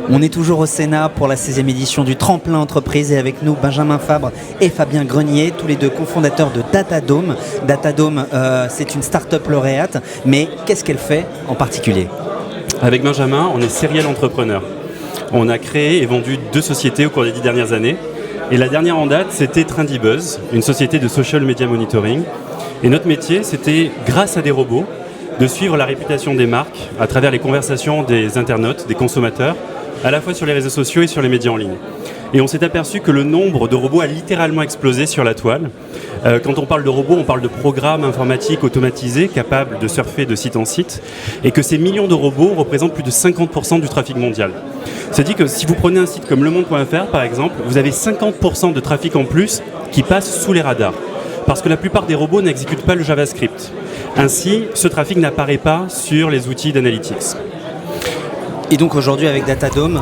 On est toujours au Sénat pour la 16e édition du Tremplin Entreprise et avec nous Benjamin Fabre et Fabien Grenier, tous les deux cofondateurs de Datadome. Datadome, c'est une start-up lauréate, mais qu'est-ce qu'elle fait en particulier ? Avec Benjamin, on est serial entrepreneur. On a créé et vendu 2 sociétés au cours des 10 dernières années. Et la dernière en date, c'était Trendybuzz, une société de social media monitoring. Et notre métier, c'était, grâce à des robots, de suivre la réputation des marques à travers les conversations des internautes, des consommateurs, à la fois sur les réseaux sociaux et sur les médias en ligne. Et on s'est aperçu que le nombre de robots a littéralement explosé sur la toile. Quand on parle de robots, on parle de programmes informatiques automatisés capables de surfer de site en site, et que ces millions de robots représentent plus de 50% du trafic mondial. C'est-à-dire que si vous prenez un site comme lemonde.fr par exemple, vous avez 50% de trafic en plus qui passe sous les radars. Parce que la plupart des robots n'exécutent pas le JavaScript. Ainsi, ce trafic n'apparaît pas sur les outils d'analytics. Et donc aujourd'hui avec Datadome,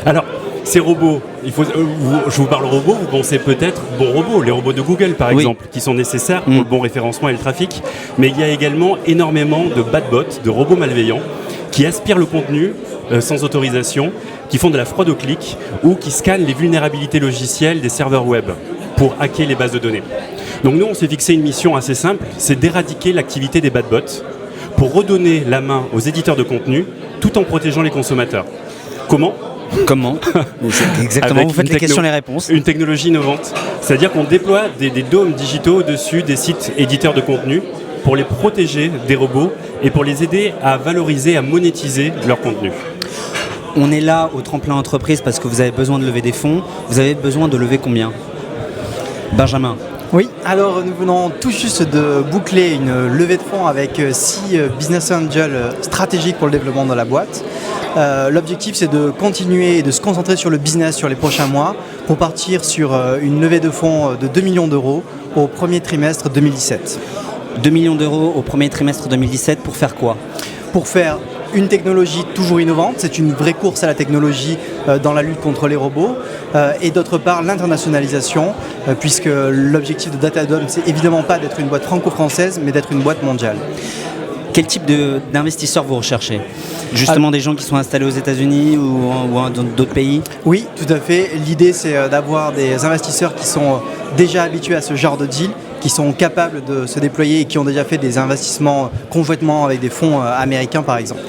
alors, ces robots, je vous parle robots, vous pensez peut-être bons robots, les robots de Google par exemple, qui sont nécessaires pour le bon référencement et le trafic, mais il y a également énormément de bad bots, de robots malveillants, qui aspirent le contenu sans autorisation, qui font de la fraude au clic ou qui scannent les vulnérabilités logicielles des serveurs web pour hacker les bases de données. Donc nous, on s'est fixé une mission assez simple, c'est d'éradiquer l'activité des bad bots pour redonner la main aux éditeurs de contenu tout en protégeant les consommateurs. Comment ? Exactement, Avec vous faites les questions, les réponses. Une technologie innovante, c'est-à-dire qu'on déploie des dômes digitaux au-dessus des sites éditeurs de contenu pour les protéger des robots et pour les aider à valoriser, à monétiser leur contenu. On est là au Tremplin Entreprise parce que vous avez besoin de lever des fonds. Vous avez besoin de lever combien ? Benjamin ? Oui, alors nous venons tout juste de boucler une levée de fonds avec 6 business angels stratégiques pour le développement de la boîte. L'objectif, c'est de continuer et de se concentrer sur le business sur les prochains mois pour partir sur une levée de fonds de 2 millions d'euros au premier trimestre 2017. 2 millions d'euros au premier trimestre 2017 pour faire quoi ? Pour faire une technologie toujours innovante, c'est une vraie course à la technologie dans la lutte contre les robots, et d'autre part l'internationalisation, puisque l'objectif de Datadome, c'est évidemment pas d'être une boîte franco-française, mais d'être une boîte mondiale. Quel type d'investisseurs vous recherchez ? Justement des gens qui sont installés aux États-Unis ou dans d'autres pays ? Oui, tout à fait. L'idée, c'est d'avoir des investisseurs qui sont déjà habitués à ce genre de deal, qui sont capables de se déployer et qui ont déjà fait des investissements conjointement avec des fonds américains, par exemple.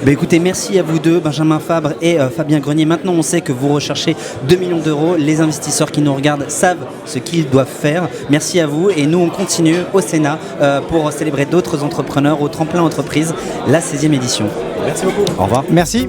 Écoutez, merci à vous deux, Benjamin Fabre et Fabien Grenier. Maintenant, on sait que vous recherchez 2 millions d'euros. Les investisseurs qui nous regardent savent ce qu'ils doivent faire. Merci à vous. Et nous, on continue au Sénat pour célébrer d'autres entrepreneurs au Tremplin Entreprise, la 16e édition. Merci beaucoup. Au revoir. Merci.